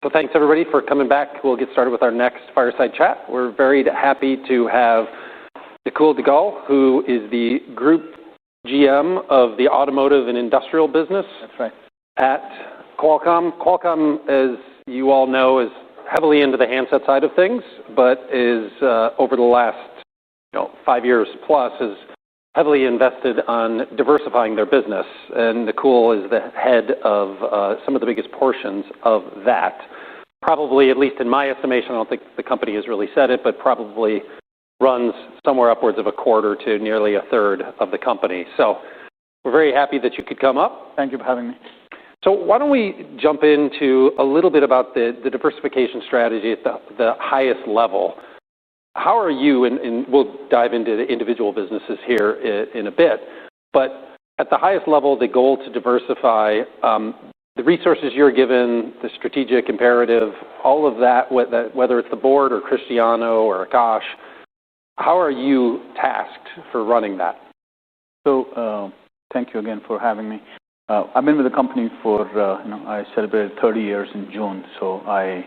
So thanks everybody for coming back. We'll get started with our next fireside chat. We're very happy to have Nakul Duggal, who is the Group GM of the Automotive and Industrial business. That's right. At Qualcomm. Qualcomm, as you all know, is heavily into the handset side of things, but is over the last 5 years plus is heavily invested on diversifying their business. And Nakul is the head of some of the biggest portions of that. Probably, at least in my estimation, I don't think the company has really said it, but probably runs somewhere upwards of a quarter to nearly a third of the company. So we're very happy that you could come up. Thank you for having me. So why don't we jump into a little bit about the diversification strategy at the highest level. How are you, and we'll dive into the individual businesses here in a bit, but at the highest level, the goal to diversify the resources you're given, the strategic imperative, all of that, whether it's the board or Cristiano or Akash, how are you tasked for running that? So thank you again for having me. I've been with the company for, I celebrated 30 years in June, so I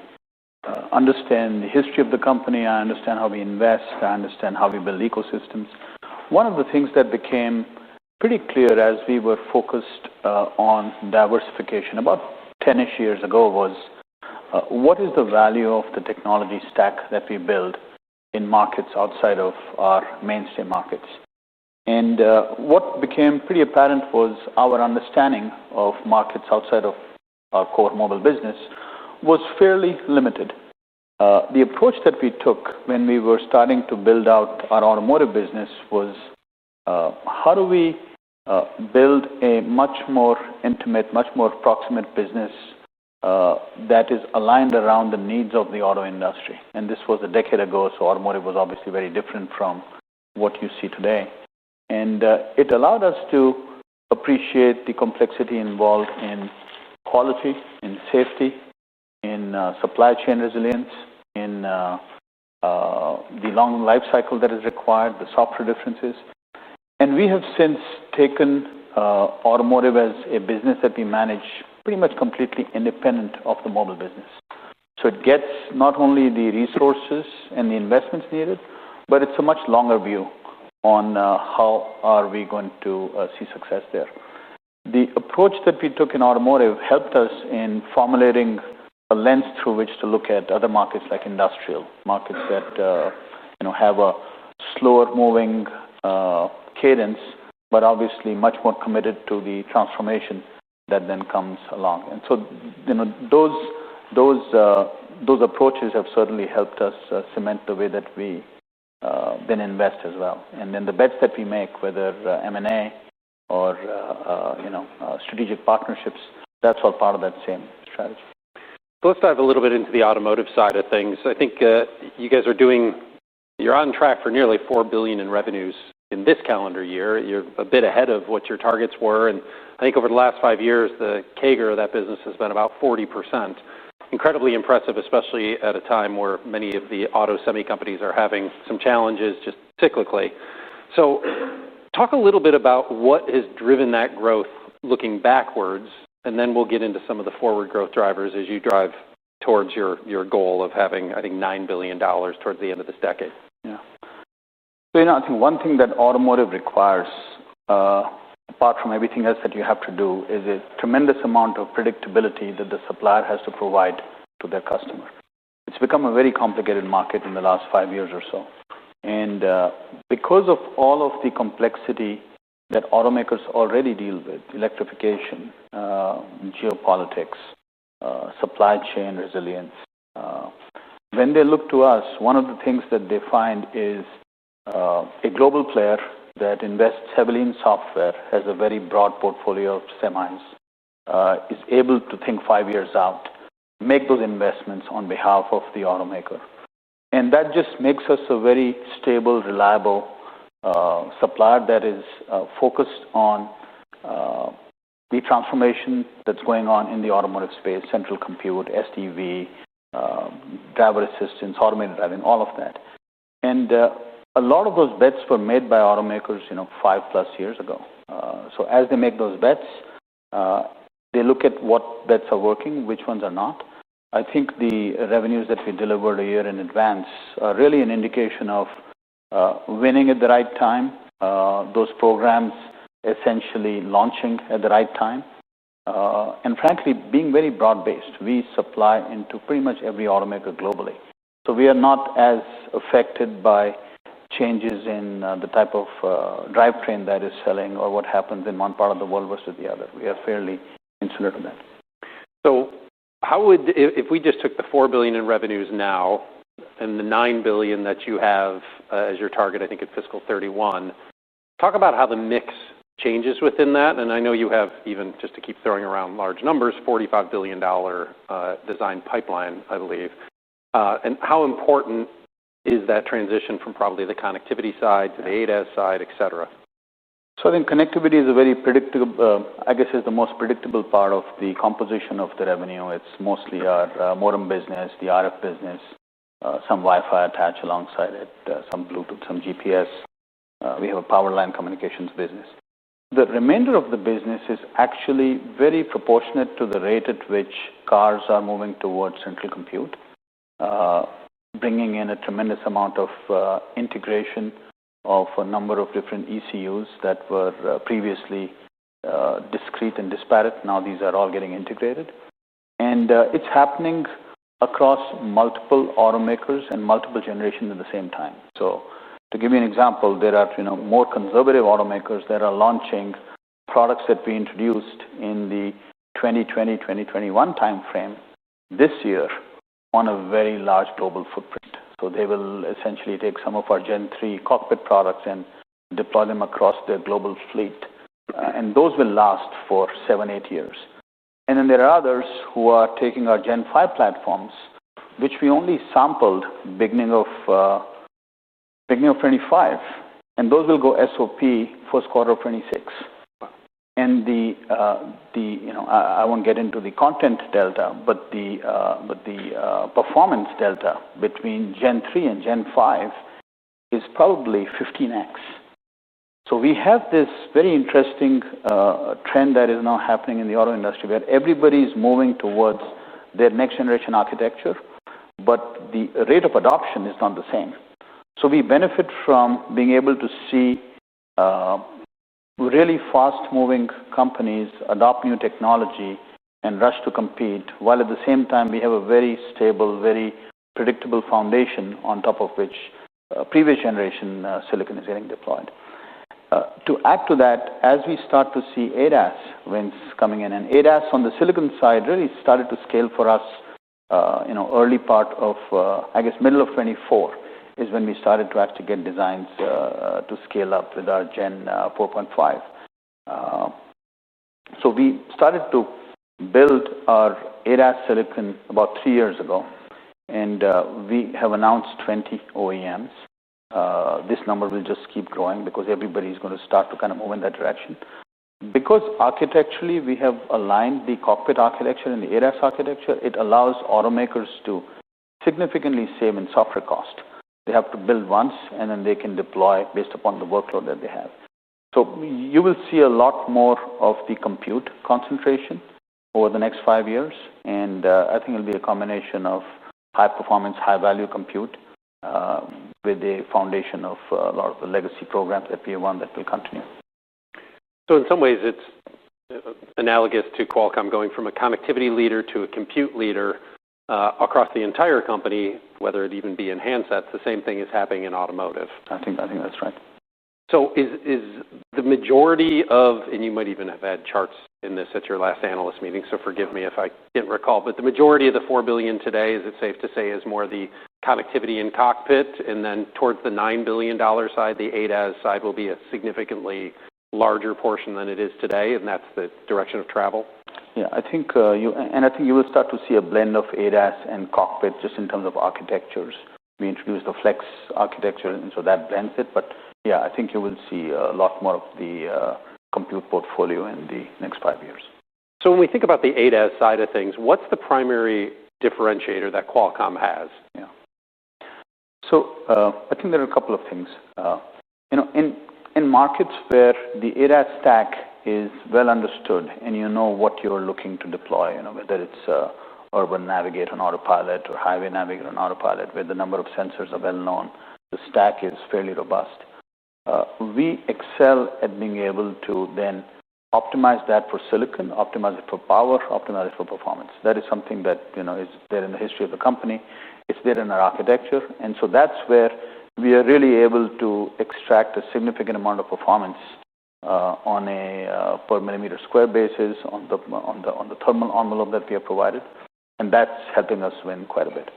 understand the history of the company, I understand how we invest, I understand how we build ecosystems. One of the things that became pretty clear as we were focused on diversification about 10-ish years ago was what is the value of the technology stack that we build in markets outside of our mainstay markets. And what became pretty apparent was our understanding of markets outside of our core mobile business was fairly limited. The approach that we took when we were starting to build out our automotive business was how do we build a much more intimate, much more proximate business that is aligned around the needs of the auto industry. And this was a decade ago, so automotive was obviously very different from what you see today. And it allowed us to appreciate the complexity involved in quality, in safety, in supply chain resilience, in the long life cycle that is required, the software differences. And we have since taken automotive as a business that we manage pretty much completely independent of the mobile business. So it gets not only the resources and the investments needed, but it's a much longer view on how are we going to see success there. The approach that we took in automotive helped us in formulating a lens through which to look at other markets like industrial, markets that have a slower moving cadence, but obviously much more committed to the transformation that then comes along. And so those approaches have certainly helped us cement the way that we then invest as well. And then the bets that we make, whether M&A or strategic partnerships, that's all part of that same strategy. Let's dive a little bit into the automotive side of things. I think you guys you're on track for nearly $4 billion in revenues in this calendar year. You're a bit ahead of what your targets were. And I think over the last 5 years, the CAGR of that business has been about 40%. Incredibly impressive, especially at a time where many of the auto semi companies are having some challenges just cyclically. So talk a little bit about what has driven that growth looking backwards, and then we'll get into some of the forward growth drivers as you drive towards your goal of having, I think, $9 billion towards the end of this decade. Yeah. So, I think one thing that automotive requires, apart from everything else that you have to do, is a tremendous amount of predictability that the supplier has to provide to their customer. It's become a very complicated market in the last 5 years or so. And because of all of the complexity that automakers already deal with, electrification, geopolitics, supply chain resilience, when they look to us, one of the things that they find is a global player that invests heavily in software, has a very broad portfolio of semis, is able to think 5 years out, make those investments on behalf of the automaker. And that just makes us a very stable, reliable supplier that is focused on the transformation that's going on in the automotive space, central compute, SDV, driver assistance, automated driving, all of that. And a lot of those bets were made by automakers, 5+ years ago. So as they make those bets, they look at what bets are working, which ones are not, I think the revenues that we delivered a year in advance are really an indication of winning at the right time, those programs essentially launching at the right time, and frankly, being very broad-based. We supply into pretty much every automaker globally. So we are not as affected by changes in the type of drivetrain that is selling or what happens in one part of the world versus the other. We are fairly insular to that. So how would, if we just took the $4 billion in revenues now and the $9 billion that you have as your target, I think in fiscal 31, talk about how the mix changes within that. And I know you have, even just to keep throwing around large numbers, $45 billion design pipeline, I believe. And how important is that transition from probably the connectivity side to the ADAS side, et cetera? So I think connectivity is a very predictable, I guess is the most predictable part of the composition of the revenue. It's mostly our modem business, the RF business, some Wi-Fi attached alongside it, some Bluetooth, some GPS. We have a power line communications business. The remainder of the business is actually very proportionate to the rate at which cars are moving towards central compute, bringing in a tremendous amount of integration of a number of different ECUs that were previously discrete and disparate. Now these are all getting integrated. And it's happening across multiple automakers and multiple generations at the same time. So to give you an example, there are more conservative automakers that are launching products that we introduced in the 2020-2021 timeframe this year on a very large global footprint. So they will essentially take some of our Gen 3 cockpit products and deploy them across their global fleet. And those will last for 7-8 years. And then there are others who are taking our Gen 5 platforms, which we only sampled beginning of 25. And those will go SOP first quarter of 26. And I won't get into the content delta, but the performance delta between Gen 3 and Gen 5 is probably 15x. So we have this very interesting trend that is now happening in the auto industry where everybody is moving towards their next generation architecture, but the rate of adoption is not the same. So we benefit from being able to see really fast-moving companies adopt new technology and rush to compete, while at the same time we have a very stable, very predictable foundation on top of which previous generation silicon is getting deployed. To add to that, as we start to see ADAS wins coming in, and ADAS on the silicon side really started to scale for us, early part of, middle of 24. Is when we started to actually get designs to scale up with our Gen 4.5. So we started to build our ADAS silicon about 3 years ago, and we have announced 20 OEMs. This number will just keep growing because everybody is going to start to kind of move in that direction. Because architecturally we have aligned the cockpit architecture and the ADAS architecture, it allows automakers to significantly save in software cost. They have to build once, and then they can deploy based upon the workload that they have. So you will see a lot more of the compute concentration over the next 5 years, and I think it'll be a combination of high performance, high value compute with a foundation of a lot of the legacy programs that we have won that will continue. So in some ways, it's analogous to Qualcomm going from a connectivity leader to a compute leader. Across the entire company, whether it even be in handsets, the same thing is happening in automotive. I think that's right. So is the majority of, and you might even have had charts in this at your last analyst meeting, so forgive me if I didn't recall, but the majority of the $4 billion today, is it safe to say, is more the connectivity in cockpit, and then towards the $9 billion side, the ADAS side will be a significantly larger portion than it is today, and that's the direction of travel? Yeah, I think you will start to see a blend of ADAS and cockpit just in terms of architectures. We introduced the Flex architecture, and so that blends it. But yeah, I think you will see a lot more of the compute portfolio in the next 5 years. So when we think about the ADAS side of things, what's the primary differentiator that Qualcomm has? Yeah. So I think there are a couple of things. In markets where the ADAS stack is well understood and you know what you're looking to deploy, whether it's urban navigate on autopilot or highway navigate on autopilot, where the number of sensors are well known. The stack is fairly robust. We excel at being able to then optimize that for silicon, optimize it for power, optimize it for performance. That is something that is there in the history of the company. It's there in our architecture, and so that's where we are really able to extract a significant amount of performance on a per millimeter square basis on the thermal envelope that we have provided, and that's helping us win quite a bit.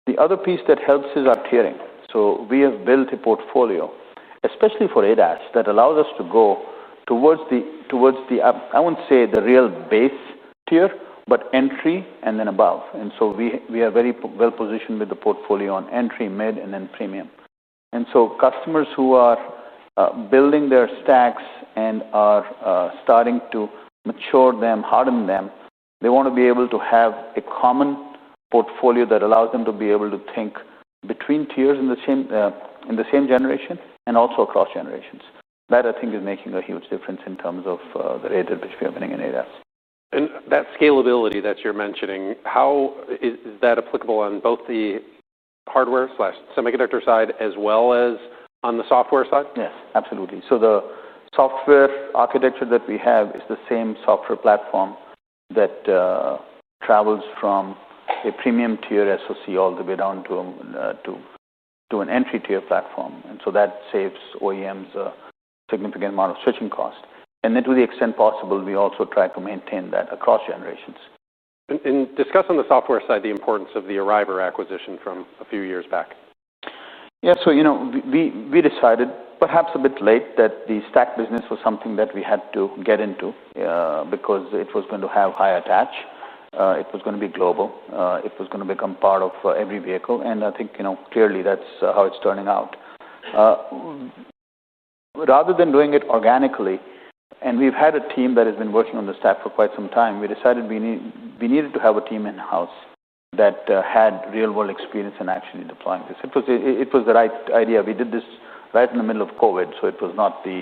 The other piece that helps is our tiering. So we have built a portfolio, especially for ADAS, that allows us to go towards the I won't say the real base tier, but entry and then above. And so we are very well positioned with the portfolio on entry, mid, and then premium. And so customers who are building their stacks and are starting to mature them, harden them, they want to be able to have a common portfolio that allows them to be able to think between tiers in the same generation and also across generations. That, I think, is making a huge difference in terms of the rate at which we are winning in ADAS. And that scalability that you're mentioning, how is that applicable on both the hardware/semiconductor side as well as on the software side? Yes, absolutely. So the software architecture that we have is the same software platform that travels from a premium tier SoC all the way down to an entry tier platform. And so that saves OEMs a significant amount of switching cost. And then to the extent possible, we also try to maintain that across generations. And discuss on the software side the importance of the Arriver acquisition from a few years back. Yeah, so we decided, perhaps a bit late, that the stack business was something that we had to get into because it was going to have high attach. It was going to be global. It was going to become part of every vehicle. And I think, clearly that's how it's turning out. Rather than doing it organically, and we've had a team that has been working on the stack for quite some time, we decided we needed to have a team in-house that had real-world experience in actually deploying this. It was the right idea. We did this right in the middle of COVID, so it was not the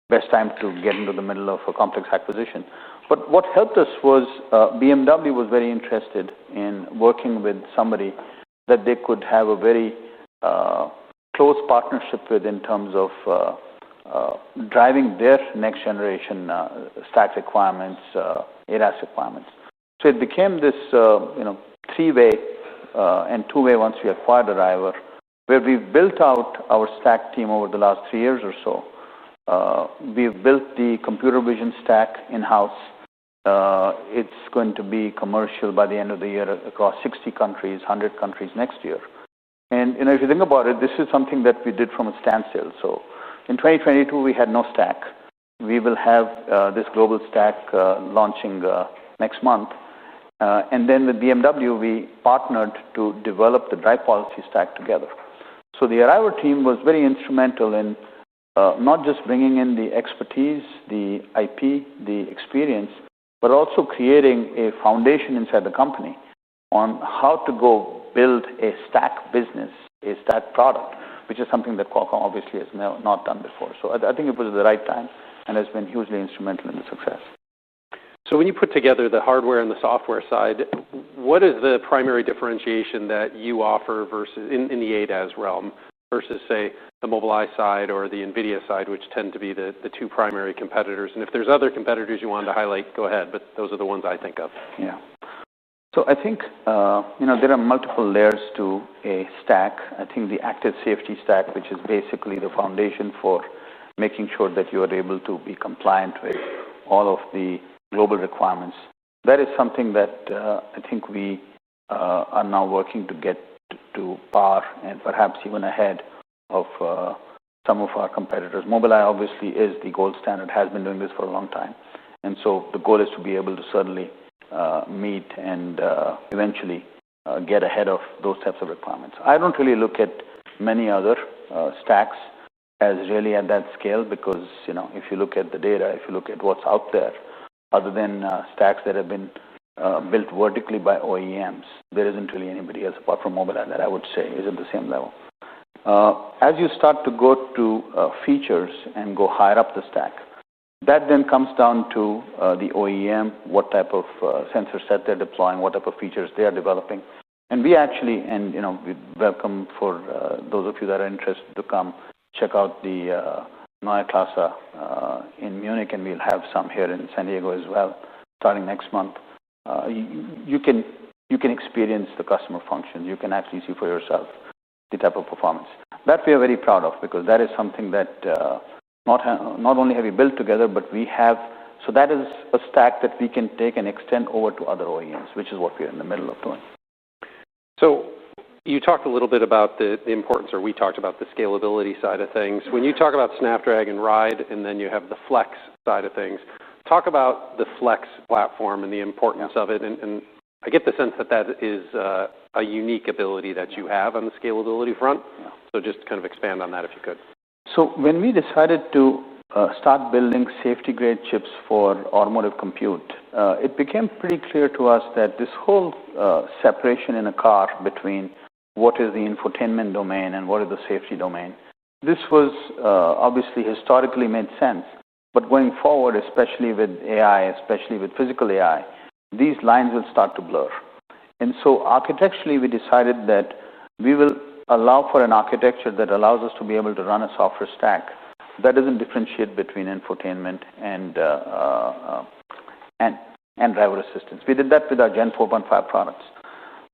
best time to get into the middle of a complex acquisition. But what helped us was BMW was very interested in working with somebody that they could have a very close partnership with in terms of driving their next generation stack requirements, ADAS requirements. So it became this, three-way and two-way once we acquired Arriver, where we've built out our stack team over the last 3 years or so. We've built the computer vision stack in-house. It's going to be commercial by the end of the year across 60 countries, 100 countries next year. And, if you think about it, this is something that we did from a standstill. So in 2022, we had no stack. We will have this global stack launching next month. And then with BMW, we partnered to develop the drive policy stack together. So the Arriver team was very instrumental in not just bringing in the expertise, the IP, the experience, but also creating a foundation inside the company on how to go build a stack business, a stack product, which is something that Qualcomm obviously has not done before. So I think it was the right time and has been hugely instrumental in the success. So when you put together the hardware and the software side, what is the primary differentiation that you offer versus in the ADAS realm versus, say, the Mobileye side or the NVIDIA side, which tend to be the two primary competitors? And if there's other competitors you wanted to highlight, go ahead, but those are the ones I think of. Yeah. So I think, there are multiple layers to a stack. I think the active safety stack, which is basically the foundation for making sure that you are able to be compliant with all of the global requirements. That is something that I think we are now working to get to par and perhaps even ahead of some of our competitors. Mobileye obviously is the gold standard, has been doing this for a long time. And so the goal is to be able to certainly meet and eventually get ahead of those types of requirements. I don't really look at many other stacks as really at that scale because, if you look at the data, if you look at what's out there, other than stacks that have been built vertically by OEMs, there isn't really anybody else apart from Mobileye that I would say is at the same level. As you start to go to features and go higher up the stack, That then comes down to the OEM, what type of sensor set they're deploying, what type of features they are developing. And we actually, we welcome for those of you that are interested to come check out the Neue Klasse in Munich, and we'll have some here in San Diego as well, starting next month. You can experience the customer functions. You can actually see for yourself the type of performance that we are very proud of, because that is something that not only have we built together, but we have. So that is a stack that we can take and extend over to other OEMs, which is what we're in the middle of doing. So you talked a little bit about the importance, or we talked about the scalability side of things. When you talk about Snapdragon Ride, and then you have the Flex side of things, talk about the Flex platform and the importance of it. And I get the sense that that is a unique ability that you have on the scalability front. Yeah. So just kind of expand on that if you could. So when we decided to start building safety-grade chips for automotive compute, it became pretty clear to us that this whole separation in a car between what is the infotainment domain and what is the safety domain, this was obviously historically made sense. But going forward, especially with AI, especially with physical AI, these lines will start to blur. And so architecturally, we decided that we will allow for an architecture that allows us to be able to run a software stack that doesn't differentiate between infotainment and driver assistance. We did that with our Gen 4.5 products.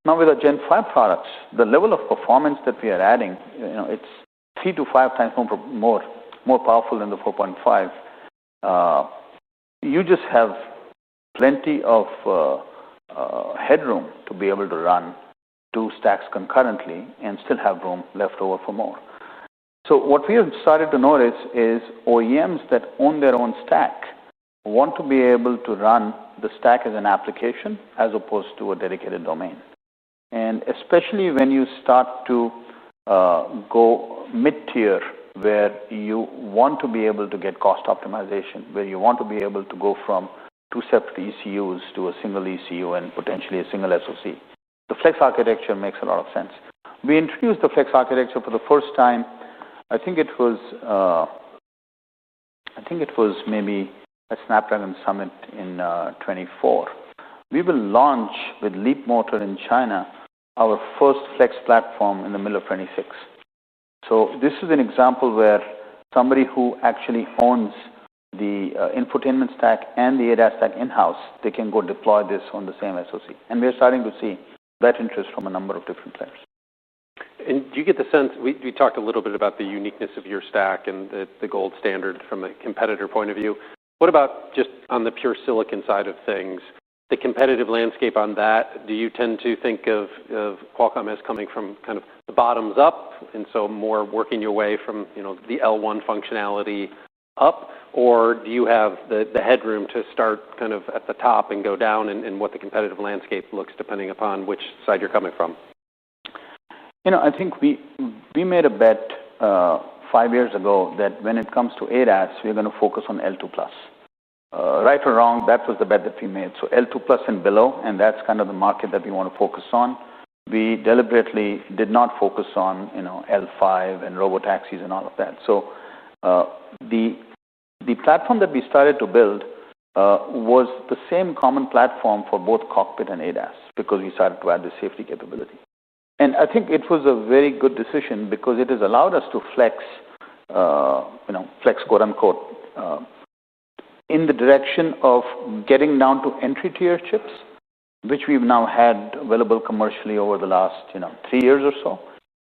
Now with our Gen 5 products, the level of performance that we are adding, it's 3 to 5 times more powerful than the 4.5. You just have plenty of headroom to be able to run 2 stacks concurrently and still have room left over for more. So what we have started to notice is OEMs that own their own stack want to be able to run the stack as an application as opposed to a dedicated domain. And especially when you start to go mid-tier, where you want to be able to get cost optimization, where you want to be able to go from 2 separate ECUs to a single ECU and potentially a single SoC. The Flex architecture makes a lot of sense. We introduced the Flex architecture for the first time. I think it was maybe at Snapdragon Summit in 24. We will launch with Leap Motor in China our first Flex platform in the middle of 26. So this is an example where somebody who actually owns the infotainment stack and the ADAS stack in-house, they can go deploy this on the same SoC. And we're starting to see that interest from a number of different players. And do you get the sense, we talked a little bit about the uniqueness of your stack and the gold standard from a competitor point of view. What about just on the pure silicon side of things, the competitive landscape on that? Do you tend to think of Qualcomm as coming from kind of the bottoms up, and so more working your way from the L1 functionality up, or do you have the headroom to start kind of at the top and go down, and what the competitive landscape looks depending upon which side you're coming from? I think we made a bet 5 years ago that when it comes to ADAS, we're going to focus on L2+. Right or wrong, that was the bet that we made. So L2+ and below, and that's kind of the market that we want to focus on. We deliberately did not focus on L5 and robotaxis and all of that. So the platform that we started to build was the same common platform for both cockpit and ADAS, because we started to add the safety capability. And I think it was a very good decision, because it has allowed us to flex, flex quote unquote, in the direction of getting down to entry tier chips, which we've now had available commercially over the last 3 years or so.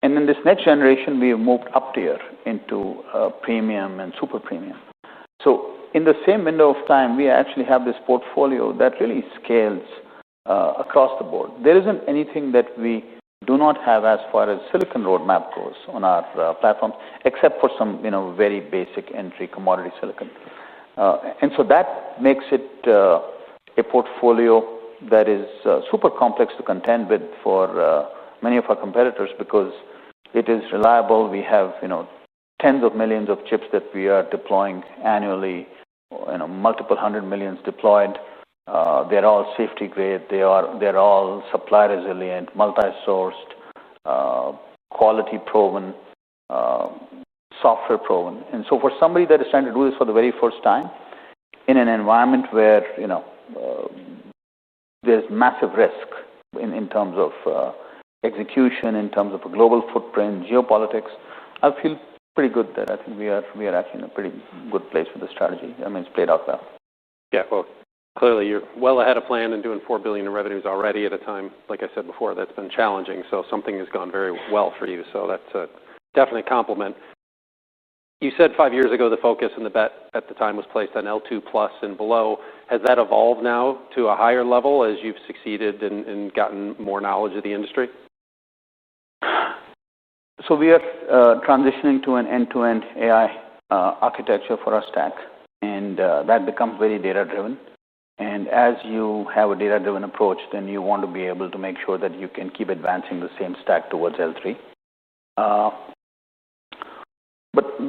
And in this next generation, we have moved up tier into premium and super premium. So in the same window of time, we actually have this portfolio that really scales across the board. There isn't anything that we do not have as far as silicon roadmap goes on our platforms, except for some very basic entry commodity silicon. And so that makes it a portfolio that is super complex to contend with for many of our competitors, because it is reliable. We have tens of millions of chips that we are deploying annually, multiple hundred millions deployed. They're all safety grade. They're all supply resilient, multi-sourced, quality proven, software proven. And so for somebody that is trying to do this for the very first time, in an environment where, there's massive risk in terms of execution, in terms of a global footprint, geopolitics, I feel pretty good that I think we are actually in a pretty good place with the strategy. I mean, it's played out well. Yeah, well, clearly you're well ahead of plan and doing $4 billion in revenues already at a time, like I said before, that's been challenging. So something has gone very well for you. So that's a definite compliment. You said 5 years ago the focus and the bet at the time was placed on L2 plus and below. Has that evolved now to a higher level as you've succeeded and gotten more knowledge of the industry? So we are transitioning to an end-to-end AI architecture for our stack, and that becomes very data-driven. And as you have a data-driven approach, then you want to be able to make sure that you can keep advancing the same stack towards L3. But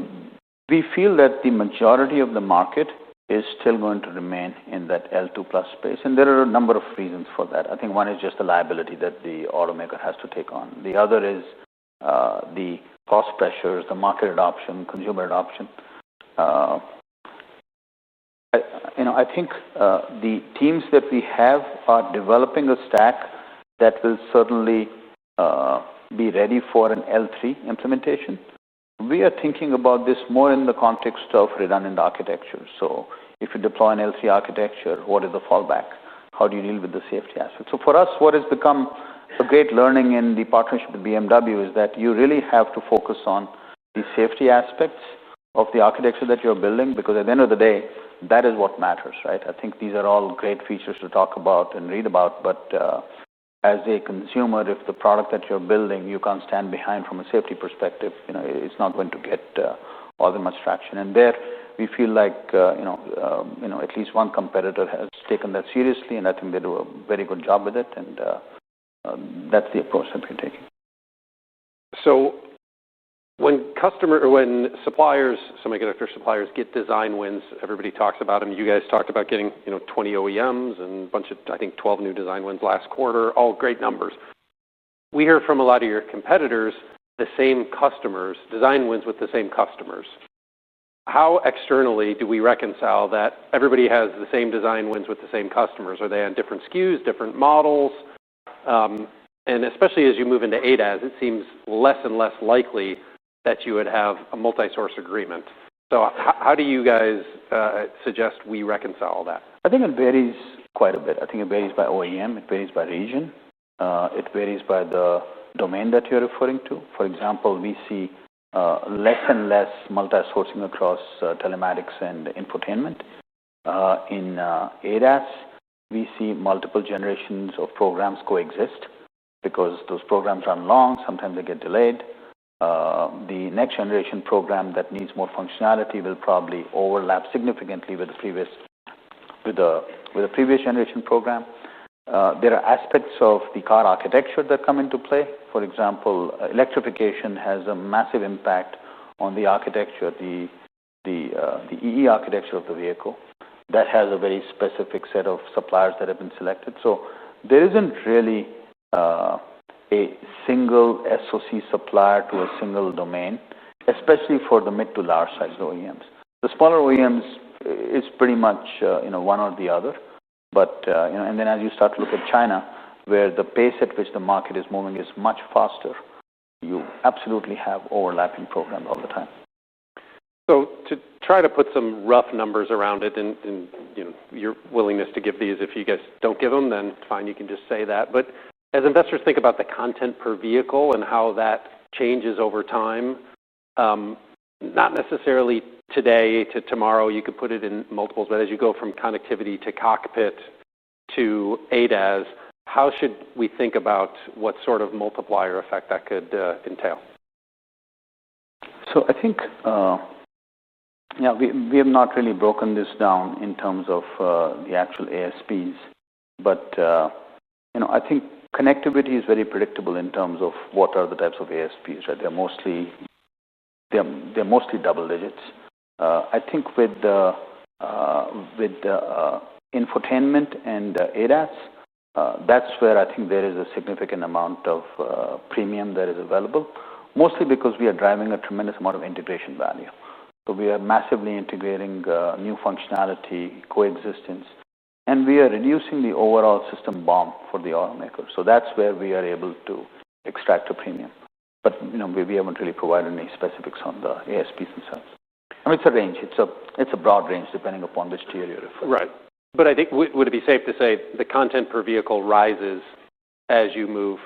we feel that the majority of the market is still going to remain in that L2 plus space. And there are a number of reasons for that. I think one is just the liability that the automaker has to take on. The other is the cost pressures, the market adoption, consumer adoption. I think the teams that we have are developing a stack that will certainly be ready for an L3 implementation. We are thinking about this more in the context of redundant architecture. So if you deploy an L3 architecture, what is the fallback? How do you deal with the safety aspect? So for us, what has become a great learning in the partnership with BMW is that you really have to focus on the safety aspects of the architecture that you're building, because at the end of the day, that is what matters, right? I think these are all great features to talk about and read about, but as a consumer, if the product that you're building, you can't stand behind from a safety perspective, it's not going to get all that much traction. And there, we feel like, at least one competitor has taken that seriously, and I think they do a very good job with it, and that's the approach that we're taking. So when suppliers, semiconductor suppliers get design wins, everybody talks about them. You guys talked about getting 20 OEMs and a bunch of, I think, 12 new design wins last quarter, all great numbers. We hear from a lot of your competitors the same customers, design wins with the same customers. How externally do we reconcile that everybody has the same design wins with the same customers? Are they on different SKUs, different models? And especially as you move into ADAS, it seems less and less likely that you would have a multi-source agreement. So how do you guys suggest we reconcile that? I think it varies quite a bit. I think it varies by OEM, it varies by region, it varies by the domain that you're referring to. For example, we see less and less multi-sourcing across telematics and infotainment. In ADAS, we see multiple generations of programs coexist because those programs run long, sometimes they get delayed. The next generation program that needs more functionality will probably overlap significantly with the previous generation program. There are aspects of the car architecture that come into play. For example, electrification has a massive impact on the architecture, the EE architecture of the vehicle. That has a very specific set of suppliers that have been selected. So there isn't really a single SoC supplier to a single domain, especially for the mid to large size OEMs. The smaller OEMs is pretty much one or the other. But and then as you start to look at China, where the pace at which the market is moving is much faster, you absolutely have overlapping programs all the time. So to try to put some rough numbers around it, and your willingness to give these, if you guys don't give them, then fine, you can just say that. But as investors think about the content per vehicle and how that changes over time, not necessarily today to tomorrow, you could put it in multiples, but as you go from connectivity to cockpit to ADAS, how should we think about what sort of multiplier effect that could entail? So I think, we have not really broken this down in terms of the actual ASPs, but I think connectivity is very predictable in terms of what are the types of ASPs, right? They're mostly double digits. I think with the infotainment and ADAS, that's where I think there is a significant amount of premium that is available, mostly because we are driving a tremendous amount of integration value. So we are massively integrating new functionality, coexistence, and we are reducing the overall system BOM for the automaker. So that's where we are able to extract a premium. But we haven't really provided any specifics on the ASPs themselves. I mean, it's a range. It's a broad range depending upon which tier you're referring. Right. But I think would it be safe to say the content per vehicle rises as you move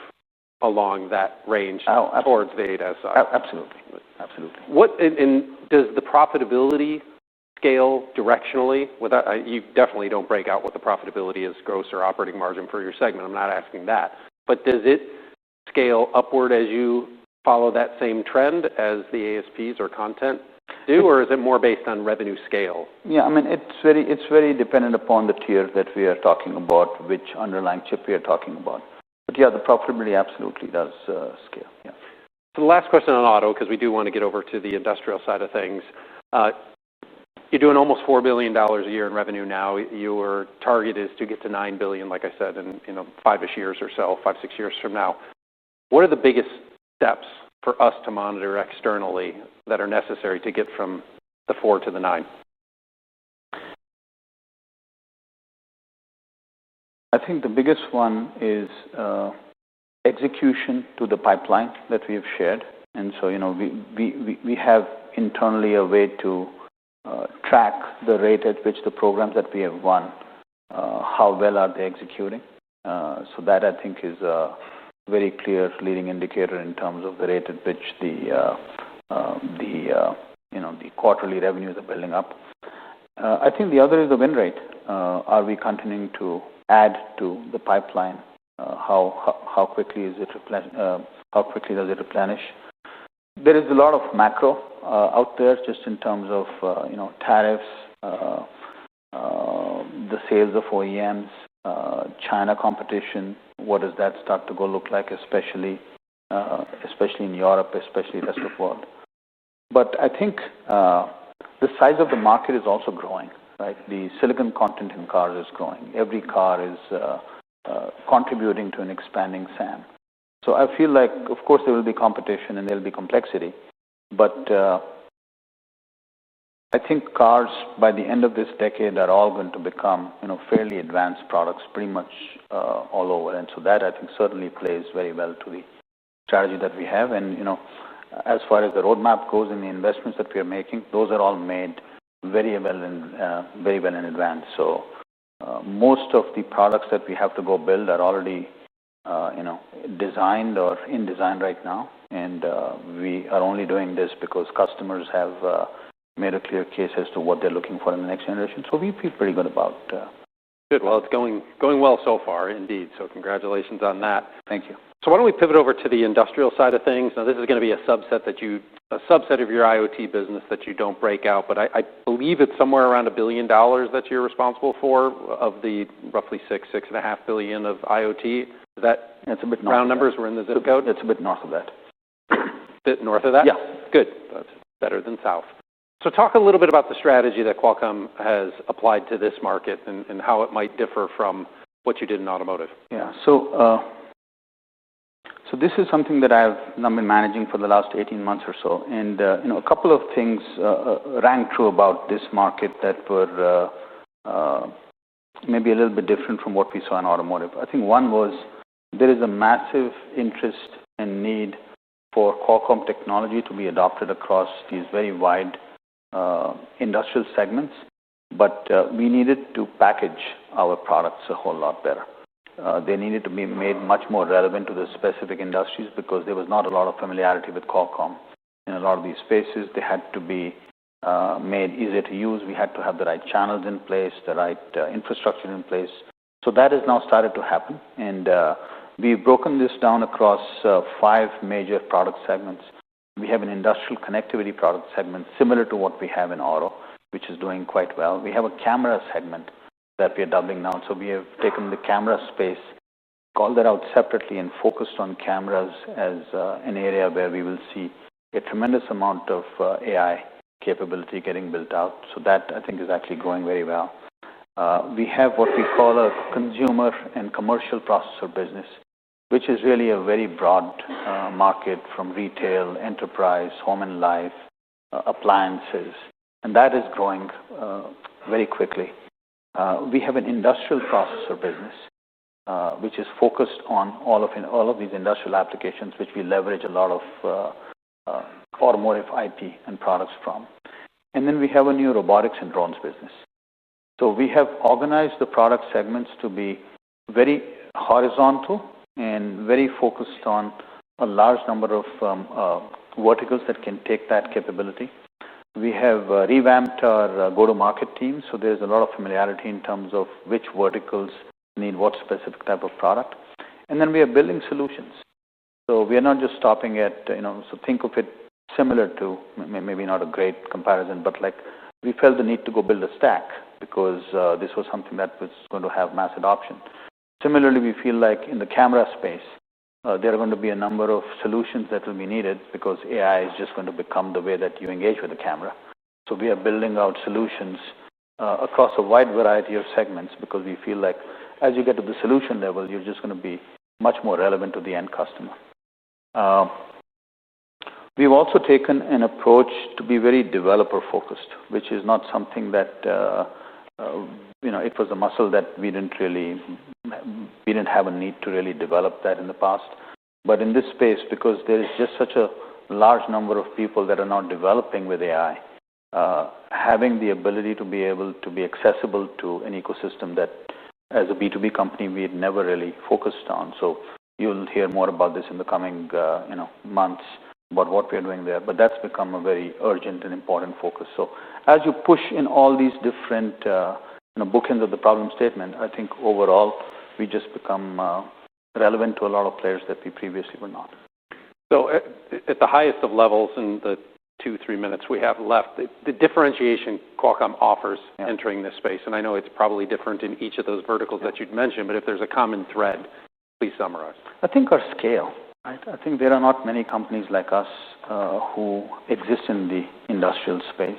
along that range towards the 8S side? Absolutely. Absolutely. And does the profitability scale directionally? You definitely don't break out what the profitability is, gross or operating margin for your segment. I'm not asking that. But does it scale upward as you follow that same trend as the ASPs or content do, or is it more based on revenue scale? Yeah, I mean, it's very dependent upon the tier that we are talking about, which underlying chip we are talking about. But yeah, the profitability absolutely does scale. Yeah. So the last question on auto, because we do want to get over to the industrial side of things. You're doing almost $4 billion a year in revenue now. Your target is to get to $9 billion, like I said, in 5-ish years or so, 5-6 years from now. What are the biggest steps for us to monitor externally that are necessary to get from the 4 to the 9? I think the biggest one is execution to the pipeline that we have shared. And so, we have internally a way to track the rate at which the programs that we have won, how well are they executing. So that I think is a very clear leading indicator in terms of the rate at which the quarterly revenues are building up. I think the other is the win rate. Are we continuing to add to the pipeline? How quickly is it how quickly does it replenish? There is a lot of macro out there, just in terms of tariffs, the sales of OEMs, China competition. What does that start to look like, especially in Europe, especially the rest of the world? But I think the size of the market is also growing. Right, the silicon content in cars is growing. Every car is contributing to an expanding SAM. So I feel like, of course, there will be competition and there will be complexity, but I think cars by the end of this decade are all going to become fairly advanced products, pretty much all over. And so that I think certainly plays very well to the strategy that we have. And as far as the roadmap goes and the investments that we are making, those are all made very well in advance. So most of the products that we have to go build are already designed or in design right now, and we are only doing this because customers have made a clear case as to what they're looking for in the next generation. So we feel pretty good about. Good. Well, it's going well so far, indeed. So congratulations on that. Thank you. So why don't we pivot over to the industrial side of things? Now, this is going to be a subset of your IoT business that you don't break out, but I believe it's somewhere around $1 billion that you're responsible for of the roughly $6.5 billion of IoT. Is that it's a bit north round numbers? We're in the zip code. It's a bit north of that. Bit north of that. Yeah. Good. That's better than south. So talk a little bit about the strategy that Qualcomm has applied to this market and how it might differ from what you did in automotive. Yeah. So this is something that I've now been managing for the last 18 months or so. And, a couple of things rang true about this market that were maybe a little bit different from what we saw in automotive. I think one was there is a massive interest and need for Qualcomm technology to be adopted across these very wide industrial segments, but we needed to package our products a whole lot better. They needed to be made much more relevant to the specific industries because there was not a lot of familiarity with Qualcomm in a lot of these spaces. They had to be made easier to use. We had to have the right channels in place, the right infrastructure in place. So that has now started to happen, and we've broken this down across 5 major product segments. We have an industrial connectivity product segment similar to what we have in auto, which is doing quite well. We have a camera segment that we are doubling now. So we have taken the camera space, called that out separately, and focused on cameras as an area where we will see a tremendous amount of AI capability getting built out. So that I think is actually going very well. We have what we call a consumer and commercial processor business, which is really a very broad market from retail, enterprise, home and life, appliances, and that is growing very quickly. We have an industrial processor business, which is focused on all of these industrial applications, which we leverage a lot of automotive IP and products from. And then we have a new robotics and drones business. So we have organized the product segments to be very horizontal and very focused on a large number of verticals that can take that capability. We have revamped our go-to-market team, so there's a lot of familiarity in terms of which verticals need what specific type of product. And then we are building solutions. So we are not just stopping at, so think of it similar to, maybe not a great comparison, but like we felt the need to go build a stack because this was something that was going to have mass adoption. Similarly, we feel like in the camera space, there are going to be a number of solutions that will be needed because AI is just going to become the way that you engage with the camera. So we are building out solutions across a wide variety of segments because we feel like as you get to the solution level, you're just going to be much more relevant to the end customer. We've also taken an approach to be very developer-focused, which is not something that, it was a muscle that we didn't have a need to really develop that in the past. But in this space, because there is just such a large number of people that are now developing with AI, having the ability to be able to be accessible to an ecosystem that as a B2B company, we had never really focused on. So you'll hear more about this in the coming, months about what we're doing there. But that's become a very urgent and important focus. So as you push in all these different, bookends of the problem statement, I think overall we just become relevant to a lot of players that we previously were not. So at the highest of levels in the 2-3 minutes we have left, the differentiation Qualcomm offers entering this space, and I know it's probably different in each of those verticals that you'd mentioned, but if there's a common thread, please summarize. I think our scale. Right? I think there are not many companies like us who exist in the industrial space.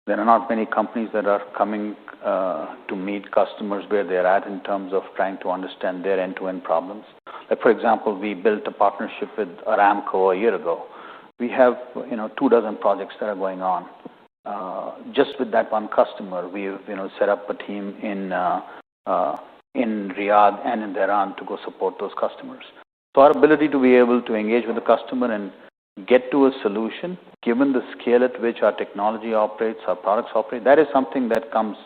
There are not many companies that are coming to meet customers where they're at in terms of trying to understand their end-to-end problems. Like, for example, we built a partnership with Aramco a year ago. We have, 24 projects that are going on. Just with that one customer, we've, set up a team in Riyadh and in Tehran to go support those customers. So our ability to be able to engage with the customer and get to a solution, given the scale at which our technology operates, our products operate, that is something that comes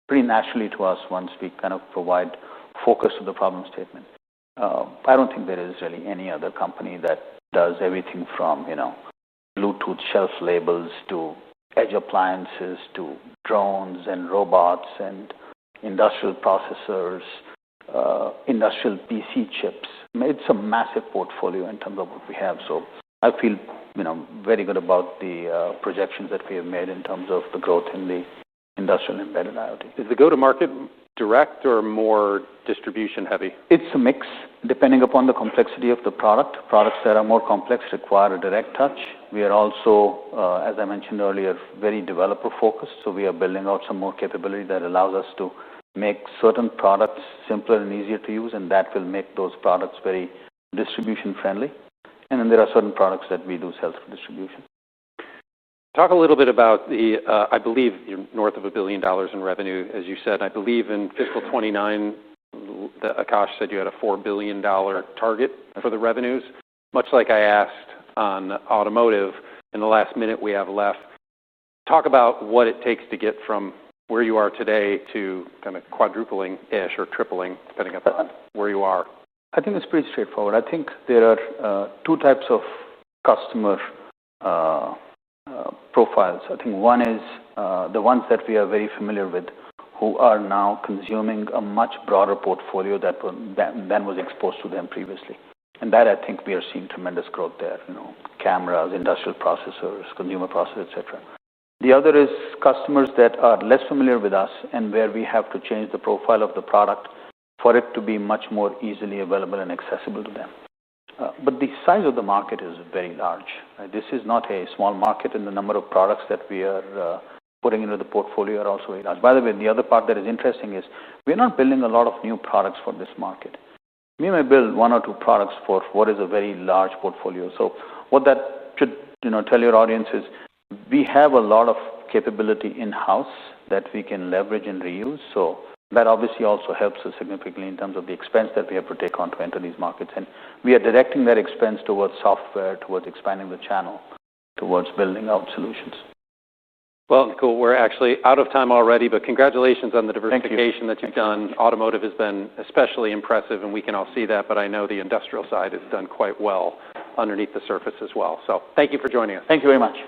pretty naturally to us once we kind of provide focus to the problem statement. I don't think there is really any other company that does everything from, Bluetooth shelf labels to edge appliances to drones and robots and industrial processors, industrial PC chips. It's a massive portfolio in terms of what we have. So I feel, very good about the projections that we have made in terms of the growth in the industrial embedded IoT. Is the go-to-market direct or more distribution heavy? It's a mix, depending upon the complexity of the product. Products that are more complex require a direct touch. We are also, as I mentioned earlier, very developer-focused. So we are building out some more capability that allows us to make certain products simpler and easier to use, and that will make those products very distribution-friendly. And then there are certain products that we do sell through distribution. Talk a little bit about I believe you're north of $1 billion in revenue, as you said. I believe in fiscal 29, Akash said you had a $4 billion target for the revenues. Much like I asked on automotive in the last minute we have left, talk about what it takes to get from where you are today to kind of quadrupling-ish or tripling, depending upon where you are. I think it's pretty straightforward. I think there are two types of customer profiles. I think one is the ones that we are very familiar with, who are now consuming a much broader portfolio than was exposed to them previously. And that, I think, we are seeing tremendous growth there. Cameras, industrial processors, consumer processors, etc. The other is customers that are less familiar with us and where we have to change the profile of the product for it to be much more easily available and accessible to them. But the size of the market is very large. Right? This is not a small market, and the number of products that we are putting into the portfolio are also very large. By the way, the other part that is interesting is we're not building a lot of new products for this market. We may build one or two products for what is a very large portfolio. So what that should tell your audience is we have a lot of capability in-house that we can leverage and reuse. So that obviously also helps us significantly in terms of the expense that we have to take on to enter these markets. And we are directing that expense towards software, towards expanding the channel, towards building out solutions. Well, cool. We're actually out of time already, but congratulations on the diversification that you've done. Automotive has been especially impressive, and we can all see that, but I know the industrial side has done quite well underneath the surface as well. So thank you for joining us. Thank you very much.